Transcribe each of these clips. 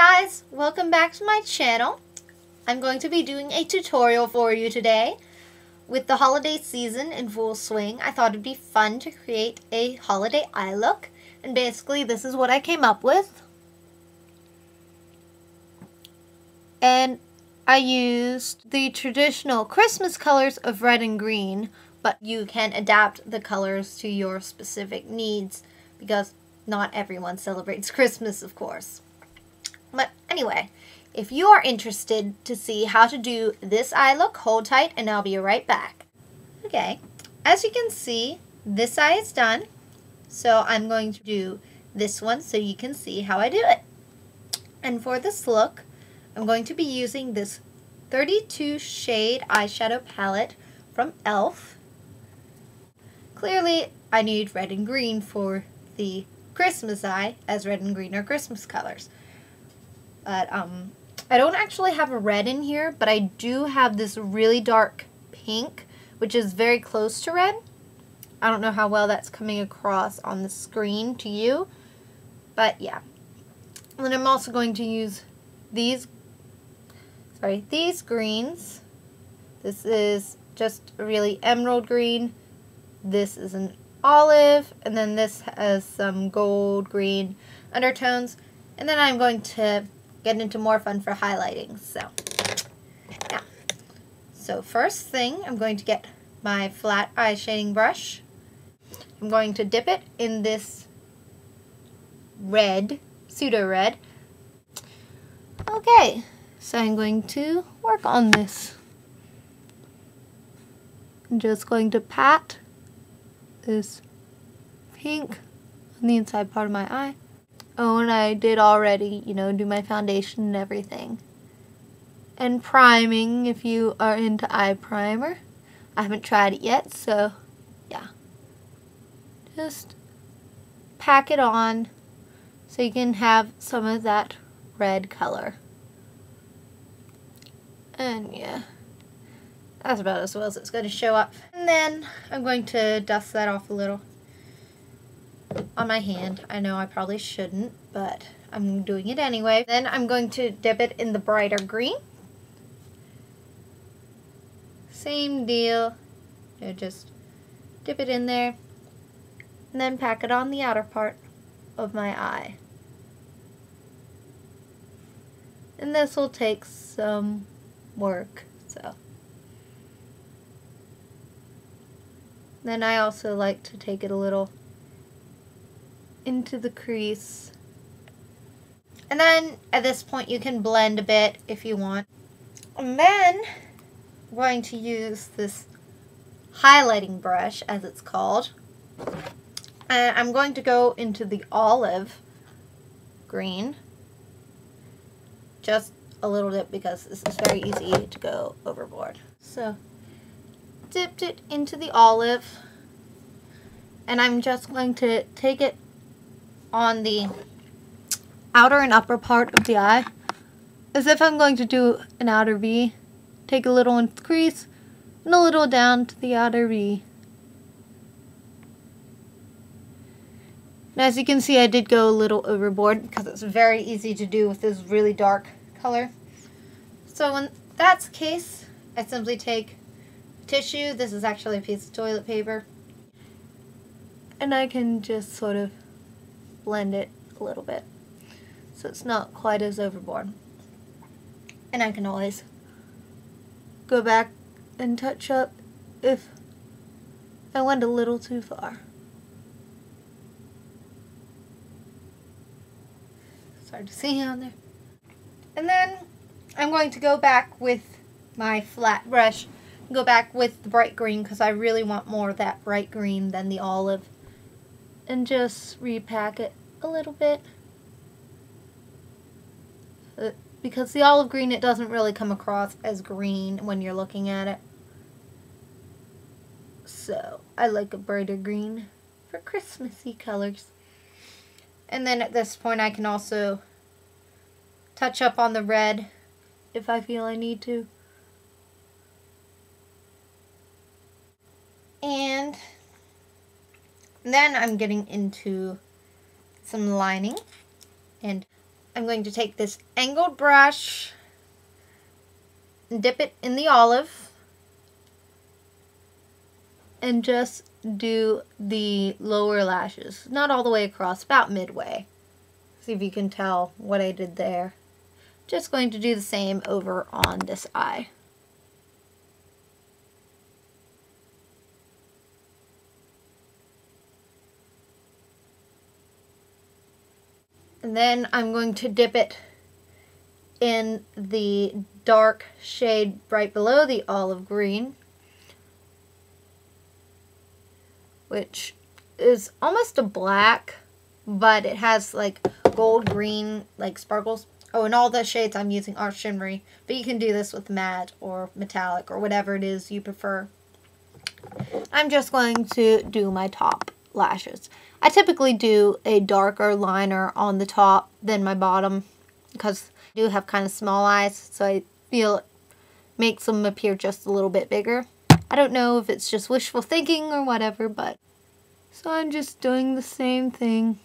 guys, welcome back to my channel. I'm going to be doing a tutorial for you today. With the holiday season in full swing, I thought it'd be fun to create a holiday eye look. And basically this is what I came up with. And I used the traditional Christmas colors of red and green, but you can adapt the colors to your specific needs because not everyone celebrates Christmas, of course. But anyway, if you are interested to see how to do this eye look, hold tight and I'll be right back. Okay, as you can see, this eye is done. So I'm going to do this one so you can see how I do it. And for this look, I'm going to be using this 32 shade eyeshadow palette from e.l.f. Clearly, I need red and green for the Christmas eye, as red and green are Christmas colors. But I don't actually have a red in here, but I do have this really dark pink, which is very close to red. I don't know how well that's coming across on the screen to you, but yeah. And then I'm also going to use these greens. This is just a really emerald green. This is an olive, and then this has some gold green undertones. And then I'm going to get into more fun for highlighting. So, yeah. So first thing, I'm going to get my flat eye shading brush. I'm going to dip it in this red, pseudo red. Okay, so I'm going to work on this. I'm just going to pat this pink on the inside part of my eye. Oh, and I did already, do my foundation and everything. And priming if you are into eye primer. I haven't tried it yet, so yeah. Just pack it on so you can have some of that red color. And yeah, that's about as well as it's going to show up. And then I'm going to dust that off a little on my hand. I know I probably shouldn't, but I'm doing it anyway. Then I'm going to dip it in the brighter green. Same deal. Just dip it in there and then pack it on the outer part of my eye. And this will take some work, so. Then I also like to take it a little into the crease. And then at this point you can blend a bit if you want. And then I'm going to use this highlighting brush, as it's called. And I'm going to go into the olive green. Just a little bit because this is very easy to go overboard. So dipped it into the olive. And I'm just going to take it on the outer and upper part of the eye, as if I'm going to do an outer V. Take a little in the crease and a little down to the outer V. And as you can see, I did go a little overboard because it's very easy to do with this really dark color. So when that's the case, I simply take tissue. This is actually a piece of toilet paper. And I can just sort of blend it a little bit so it's not quite as overboard. And I can always go back and touch up if I went a little too far. It's hard to see on there. And then I'm going to go back with my flat brush, go back with the bright green because I really want more of that bright green than the olive. And just repack it a little bit. Because the olive green, it doesn't really come across as green when you're looking at it. So, I like a brighter green for Christmassy colors. And then at this point, I can also touch up on the red if I feel I need to. And then I'm getting into some lining. And I'm going to take this angled brush and dip it in the olive and just do the lower lashes. Not all the way across, about midway. See if you can tell what I did there. Just going to do the same over on this eye. And then I'm going to dip it in the dark shade right below the olive green, which is almost a black, but it has like gold green like sparkles. Oh, and all the shades I'm using are shimmery, but you can do this with matte or metallic or whatever it is you prefer. I'm just going to do my top lashes. I typically do a darker liner on the top than my bottom because I do have kind of small eyes, so I feel it makes them appear just a little bit bigger. I don't know if it's just wishful thinking or whatever, but so I'm just doing the same thing,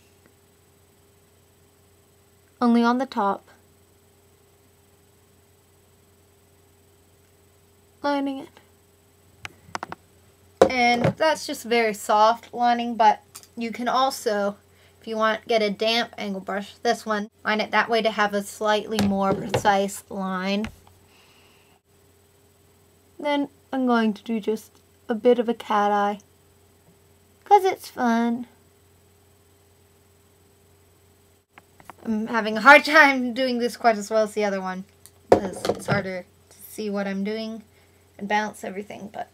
only on the top, lining it. And that's just very soft lining, but you can also, if you want, get a damp angle brush, this one, line it that way to have a slightly more precise line. Then I'm going to do just a bit of a cat eye, because it's fun. I'm having a hard time doing this quite as well as the other one, because it's harder to see what I'm doing and balance everything, but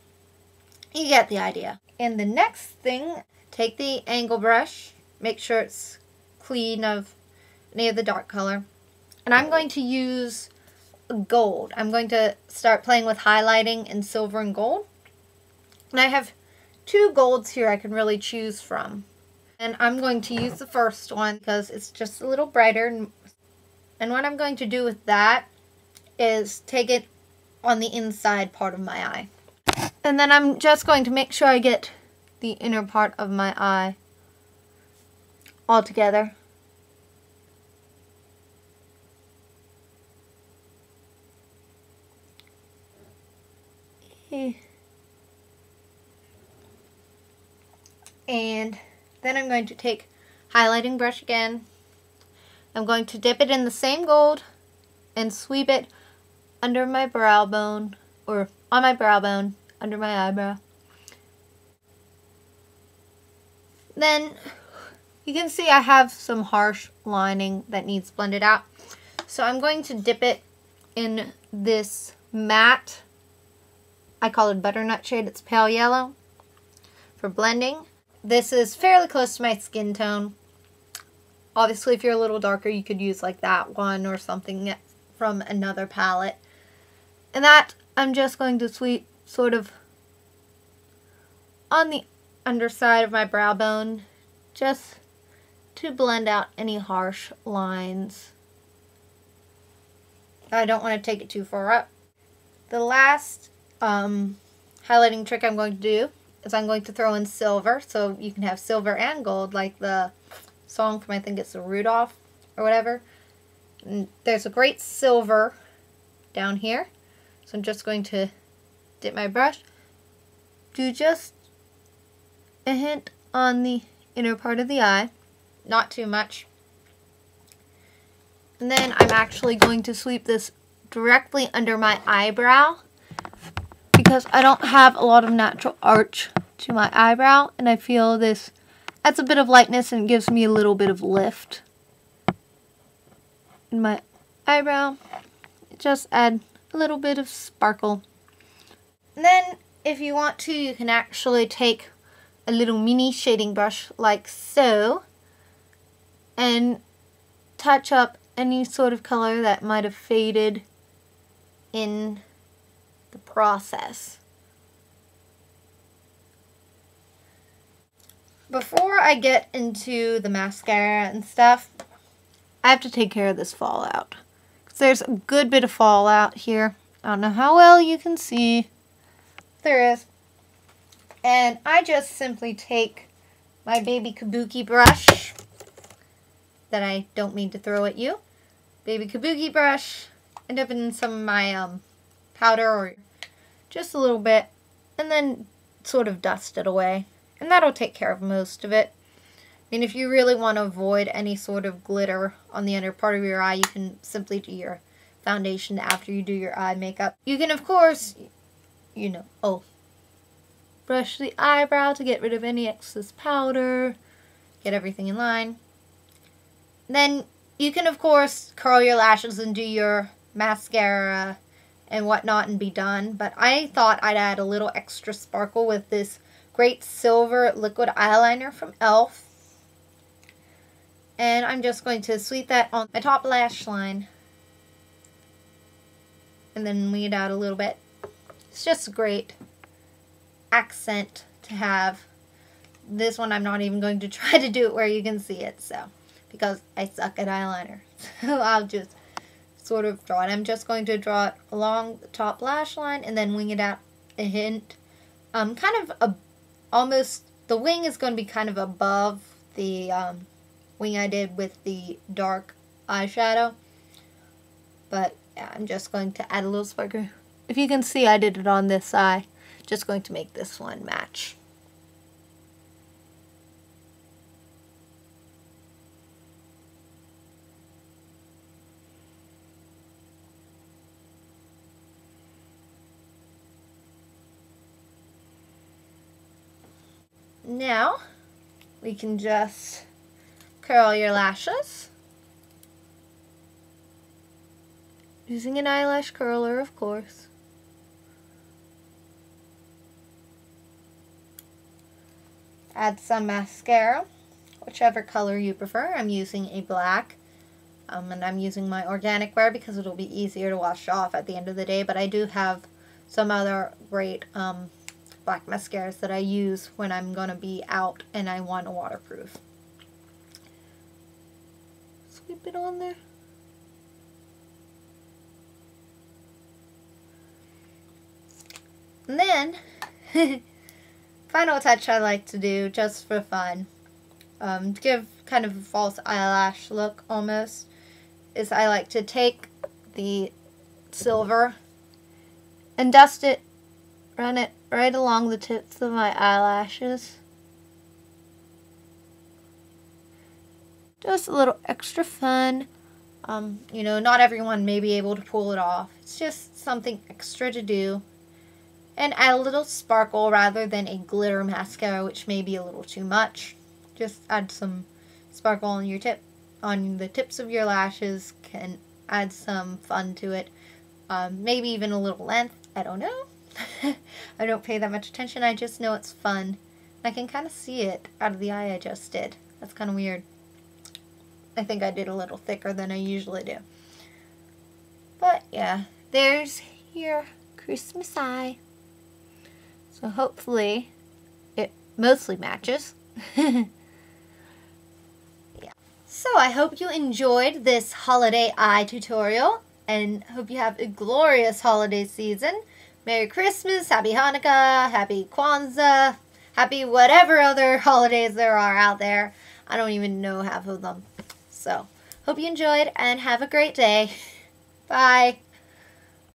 you get the idea. And the next thing, take the angle brush, make sure it's clean of any of the dark color, and I'm going to use gold. I'm going to start playing with highlighting in silver and gold. And I have two golds here I can really choose from. And I'm going to use the first one because it's just a little brighter. And what I'm going to do with that is take it on the inside part of my eye. And then I'm just going to make sure I get the inner part of my eye all together. And then I'm going to take highlighting brush again. I'm going to dip it in the same gold and sweep it under my brow bone, or on my brow bone, under my eyebrow. Then you can see I have some harsh lining that needs blended out. So I'm going to dip it in this matte, I call it butternut shade, it's pale yellow, for blending. This is fairly close to my skin tone. Obviously, if you're a little darker, you could use like that one or something from another palette. And that I'm just going to sweep sort of on the underside of my brow bone, just to blend out any harsh lines. I don't want to take it too far up. The last highlighting trick I'm going to do is I'm going to throw in silver, so you can have silver and gold, like the song from, I think it's Rudolph or whatever. And there's a great silver down here, so I'm just going to dip my brush, do just a hint on the inner part of the eye, not too much. And then I'm actually going to sweep this directly under my eyebrow, because I don't have a lot of natural arch to my eyebrow, and I feel this adds a bit of lightness and gives me a little bit of lift in my eyebrow. Just add a little bit of sparkle. And then if you want to, you can actually take a little mini shading brush like so and touch up any sort of color that might have faded in the process. Before I get into the mascara and stuff, I have to take care of this fallout. There's a good bit of fallout here. I don't know how well you can see. There is. And I just simply take my baby kabuki brush that I don't mean to throw at you. baby kabuki brush and dip in some of my powder, or just a little bit, and then sort of dust it away. And that'll take care of most of it. I mean, if you really want to avoid any sort of glitter on the under part of your eye, you can simply do your foundation after you do your eye makeup. You can, of course, brush the eyebrow to get rid of any excess powder, get everything in line. Then you can, of course, curl your lashes and do your mascara and whatnot and be done. But I thought I'd add a little extra sparkle with this great silver liquid eyeliner from e.l.f. And I'm just going to sweep that on my top lash line. And then lead out a little bit. It's just a great accent to have. This one I'm not even going to try to do it where you can see it, so, because I suck at eyeliner. So I'll just sort of draw it. I'm just going to draw it along the top lash line and then wing it out a hint. Almost, the wing is going to be kind of above the wing I did with the dark eyeshadow. But yeah, I'm just going to add a little sparkle. If you can see, I did it on this eye. Just going to make this one match. Now, we can just curl your lashes. Using an eyelash curler, of course. Add some mascara, whichever color you prefer. I'm using a black, and I'm using my organic wear because it'll be easier to wash off at the end of the day, but I do have some other great black mascaras that I use when I'm going to be out and I want a waterproof. Sweep it on there. And then, final touch I like to do just for fun, to give kind of a false eyelash look almost, is I like to take the silver and dust it, run it right along the tips of my eyelashes. Just a little extra fun. Not everyone may be able to pull it off. It's just something extra to do. And add a little sparkle rather than a glitter mascara, which may be a little too much. Just add some sparkle on the tips of your lashes. Can add some fun to it. Maybe even a little length. I don't know. I don't pay that much attention. I just know it's fun. I can kind of see it out of the eye I just did. That's kind of weird. I think I did a little thicker than I usually do. But yeah, there's your Christmas eye. So hopefully it mostly matches. Yeah. So I hope you enjoyed this holiday eye tutorial and hope you have a glorious holiday season. Merry Christmas, Happy Hanukkah, Happy Kwanzaa, Happy whatever other holidays there are out there. I don't even know half of them. So, hope you enjoyed and have a great day. Bye.